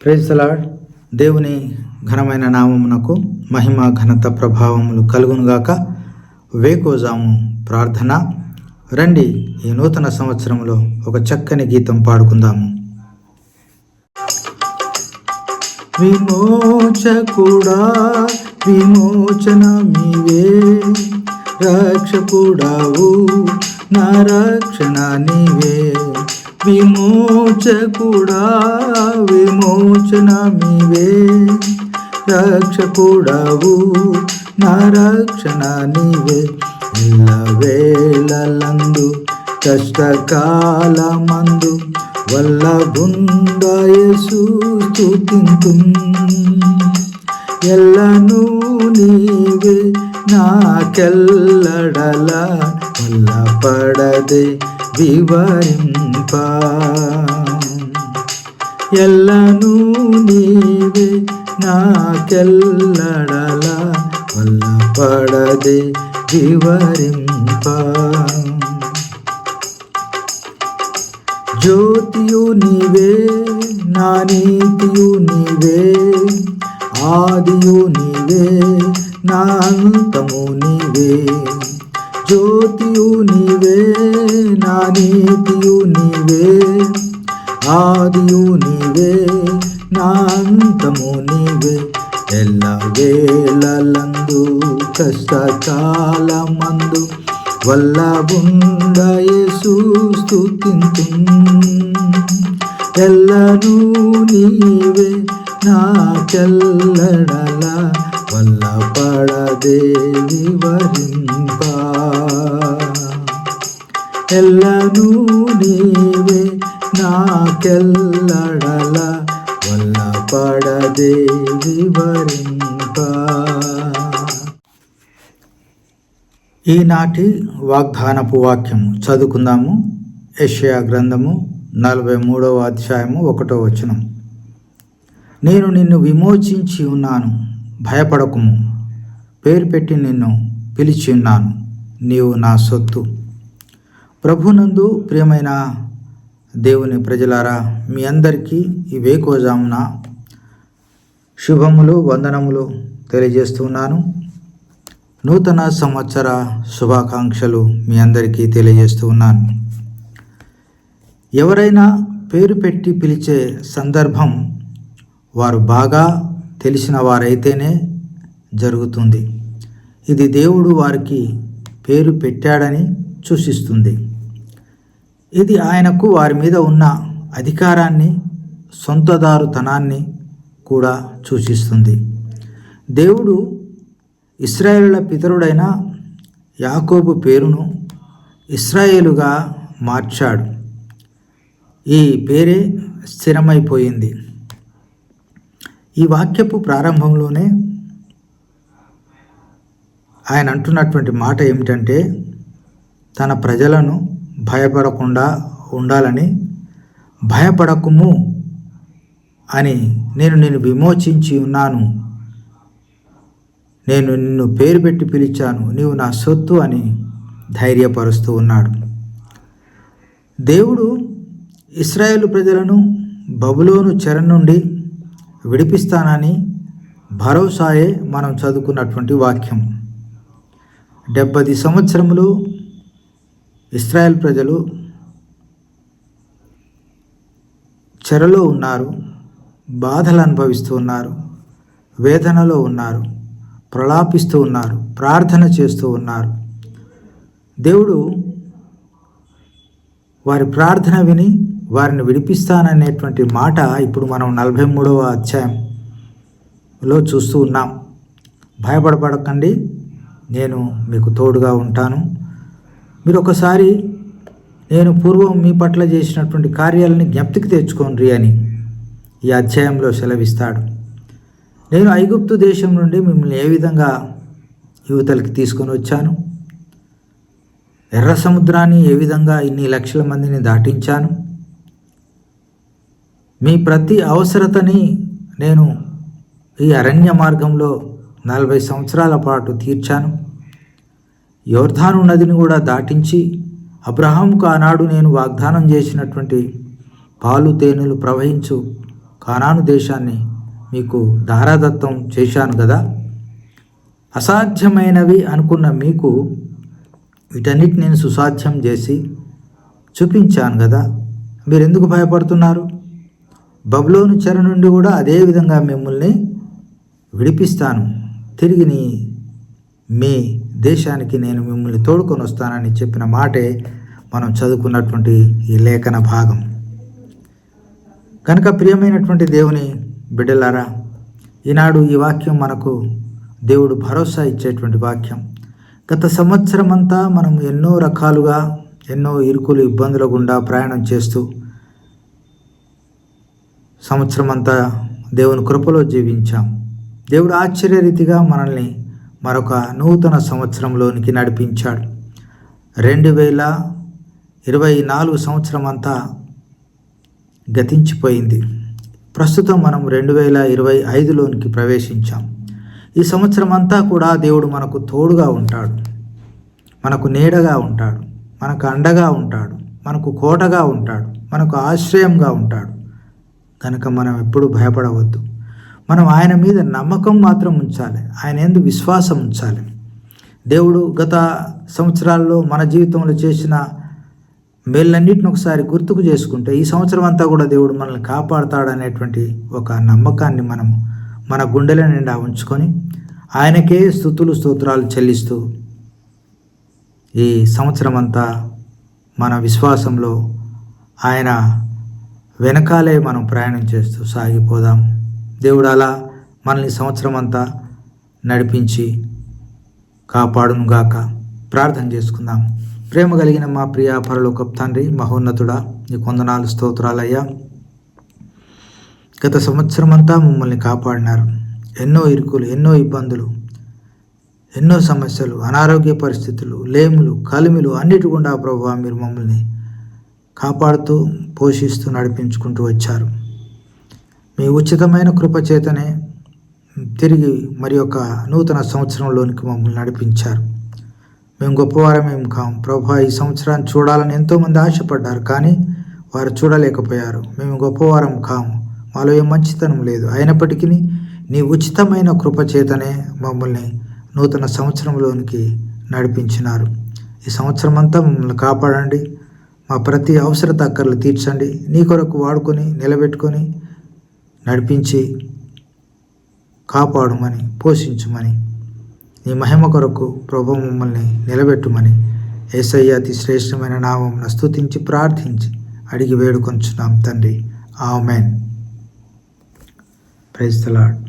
Praise the lord. దేవుని ఘనమైన నామమునకు మహిమ ఘనత ప్రభావములు కలుగునుగాక. వేకోజాము ప్రార్థన. రండి ఈ నూతన సంవత్సరంలో ఒక చక్కని గీతం పాడుకుందాము. విమోచకుడా విమోచన మీవే, రక్షకుడావు నా రక్షణ నీవే. విమోచకుడా విమోచన మీవే, రక్షకుడావు నా రక్షణ నీవే. ఎల్లవేళలందు కష్టకాలమందు వల్లభుండయేసు స్తుతింతుం. ఎల్లను నీవే నాకెల్లడల వల్లపడదే వివరింప. ఎల్లను నీవే నాకెల్లడల వల్లపడదే వివరింప. జ్యోతియు నీవే నా నీతియు నీవే, ఆదియు నీవే నా అంతము నీవే. జ్యోతియు నీవే నా నీతియు నీవే, ఆదియు నీవే నా అంతము నీవే. ఎల్లవేళలందు కష్టకాలమందు వల్లభుండయేసు స్తుతింతుం. ఎల్లను నీవే నాకెల్లడల వల్లపడదే వివరింప. ఎల్లను నీవే నాకెల్లడల వల్లపడదే వివరింప. ఈనాటి వాగ్దానపు వాక్యము చదువుకుందాము. యెషయా గ్రంథము 43వ అధ్యాయము 1వ వచనం. నేను నిన్ను విమోచించి ఉన్నాను, భయపడకుము. పేరు పెట్టి నిన్ను పిలిచి ఉన్నాను, నీవు నా సొత్తు. ప్రభునందు ప్రియమైన దేవుని ప్రజలారా, మీ అందరికీ ఈ వేకోజామున శుభములు వందనములు తెలియజేస్తున్నాను. నూతన సంవత్సర శుభాకాంక్షలు మీ అందరికీ తెలియజేస్తూ ఉన్నాను. ఎవరైనా పేరు పెట్టి పిలిచే సందర్భం వారు బాగా తెలిసిన వారైతేనే జరుగుతుంది. ఇది దేవుడు వారికి పేరు పెట్టాడని సూచిస్తుంది. ఇది ఆయనకు వారి మీద ఉన్న అధికారాన్ని, సొంతదారుతనాన్ని కూడా సూచిస్తుంది. దేవుడు ఇశ్రాయేలుల పితరుడైన యాకోబు పేరును ఇశ్రాయేలుగా మార్చాడు. ఈ పేరే స్థిరమైపోయింది. ఈ వాక్యపు ప్రారంభంలోనే ఆయన అంటున్నటువంటి మాట ఏమిటంటే, తన ప్రజలను భయపడకుండా ఉండాలని, భయపడకుము అని నేను నిన్ను విమోచించి ఉన్నాను, నేను నిన్ను పేరు పెట్టి పిలిచాను, నీవు నా సొత్తు అని ధైర్యపరుస్తూ ఉన్నాడు. దేవుడు ఇశ్రాయేలు ప్రజలను బబులోను చెర నుండి విడిపిస్తానని భరోసాయే మనం చదువుకున్నటువంటి వాక్యం. 70 సంవత్సరములు ఇశ్రాయేల్ ప్రజలు చెరలో ఉన్నారు, బాధలు అనుభవిస్తూ ఉన్నారు, వేదనలో ఉన్నారు, ప్రలాపిస్తూ ఉన్నారు, ప్రార్థన చేస్తూ ఉన్నారు. దేవుడు వారి ప్రార్థన విని వారిని విడిపిస్తాననేటువంటి మాట ఇప్పుడు మనం 43వ అధ్యాయంలో చూస్తూ ఉన్నాం. భయపడకండి, నేను మీకు తోడుగా ఉంటాను. మీరు ఒకసారి నేను పూర్వం మీ పట్ల చేసినటువంటి కార్యాలని జ్ఞప్తికి తెచ్చుకోండి అని ఈ అధ్యాయంలో సెలవిస్తాడు. నేను ఐగుప్తు దేశం నుండి మిమ్మల్ని ఏ విధంగా యువతలకి తీసుకొని వచ్చాను, ఎర్ర సముద్రాన్ని ఏ విధంగా ఇన్ని లక్షల మందిని దాటించాను, మీ ప్రతి అవసరతని నేను ఈ అరణ్య మార్గంలో 40 సంవత్సరాల పాటు తీర్చాను. యోర్దాను నదిని కూడా దాటించి అబ్రహాముకు ఆనాడు నేను వాగ్దానం చేసినటువంటి పాలు తేనెలు ప్రవహించు కానాను దేశాన్ని మీకు ధారాదత్తం చేశాను కదా. అసాధ్యమైనవి అనుకున్న మీకు వీటన్నిటి నేను సుసాధ్యం చేసి చూపించాను కదా. మీరు ఎందుకు భయపడుతున్నారు? బబులోను చెర నుండి కూడా అదే విధంగా మిమ్మల్ని విడిపిస్తాను. తిరిగి మీ దేశానికి నేను మిమ్మల్ని తోడుకొని వస్తానని చెప్పిన మాటే మనం చదువుకున్నటువంటి ఈ లేఖన భాగం. కనుక ప్రియమైనటువంటి దేవుని బిడ్డలారా, ఈనాడు ఈ వాక్యం మనకు దేవుడు భరోసా ఇచ్చేటువంటి వాక్యం. గత సంవత్సరం అంతా మనం ఎన్నో రకాలుగా ఎన్నో ఇరుకులు ఇబ్బందుల గుండా ప్రయాణం చేస్తూ సంవత్సరం అంతా దేవుని కృపలో జీవించాం. దేవుడు ఆశ్చర్యరీతిగా మనల్ని మరొక నూతన సంవత్సరంలోనికి నడిపించాడు. 2024 సంవత్సరం అంతా గతించిపోయింది. ప్రస్తుతం మనం 2025లోనికి ప్రవేశించాం. ఈ సంవత్సరం అంతా కూడా దేవుడు మనకు తోడుగా ఉంటాడు, మనకు నీడగా ఉంటాడు, మనకు అండగా ఉంటాడు, మనకు కోటగా ఉంటాడు, మనకు ఆశ్రయంగా ఉంటాడు. కనుక మనం ఎప్పుడూ భయపడవద్దు. మనం ఆయన మీద నమ్మకం మాత్రం ఉంచాలి, ఆయన యందు విశ్వాసం ఉంచాలి. దేవుడు గత సంవత్సరాల్లో మన జీవితంలో చేసిన మేళ్ళన్నిటిని ఒకసారి గుర్తుకు చేసుకుంటే ఈ సంవత్సరం అంతా కూడా దేవుడు మనల్ని కాపాడుతాడనేటువంటి ఒక నమ్మకాన్ని మనం మన గుండెల నిండా ఉంచుకొని ఆయనకే స్తుతులు స్తోత్రాలు చెల్లిస్తూ ఈ సంవత్సరం అంతా మన విశ్వాసంలో ఆయన వెనకాలే మనం ప్రయాణం చేస్తూ సాగిపోదాం. దేవుడు అలా మనల్ని సంవత్సరం అంతా నడిపించి కాపాడునుగాక. ప్రార్థన చేసుకుందాం. ప్రేమ కలిగిన మా ప్రియ పరలోకపు తండ్రి, మహోన్నతుడా, నీ వందనాలు స్తోత్రాలయ్యా. గత సంవత్సరం అంతా మమ్మల్ని కాపాడినారు. ఎన్నో ఇరుకులు, ఎన్నో ఇబ్బందులు, ఎన్నో సమస్యలు, అనారోగ్య పరిస్థితులు, లేములు, కలిమిలు అన్నిటి గుండా ప్రభువా మీరు మమ్మల్ని కాపాడుతూ పోషిస్తూ నడిపించుకుంటూ వచ్చారు. మీ ఉచితమైన కృపచేతనే తిరిగి మరి ఒక నూతన సంవత్సరంలోనికి మమ్మల్ని నడిపించారు. మేము గొప్పవారమేం కాం ప్రభువా. ఈ సంవత్సరాన్ని చూడాలని ఎంతోమంది ఆశపడ్డారు, కానీ వారు చూడలేకపోయారు. మేము గొప్పవారం కాము, మాలో ఏం మంచితనం లేదు. అయినప్పటికీ నీ ఉచితమైన కృపచేతనే మమ్మల్ని నూతన సంవత్సరంలోనికి నడిపించినారు. ఈ సంవత్సరం అంతా మమ్మల్ని కాపాడండి, మా ప్రతి అవసరత అక్కర్లు తీర్చండి. నీ కొరకు వాడుకొని నిలబెట్టుకొని నడిపించి కాపాడుమని, పోషించుమని, నీ మహిమ కొరకు ప్రభు మమ్మల్ని నిలబెట్టుమని యేసయ్య అతి శ్రేష్టమైన నామమున స్తుతించి ప్రార్థించి అడిగి వేడుకొంచున్నాం తండ్రి. ఆమేన్. Praise the lord.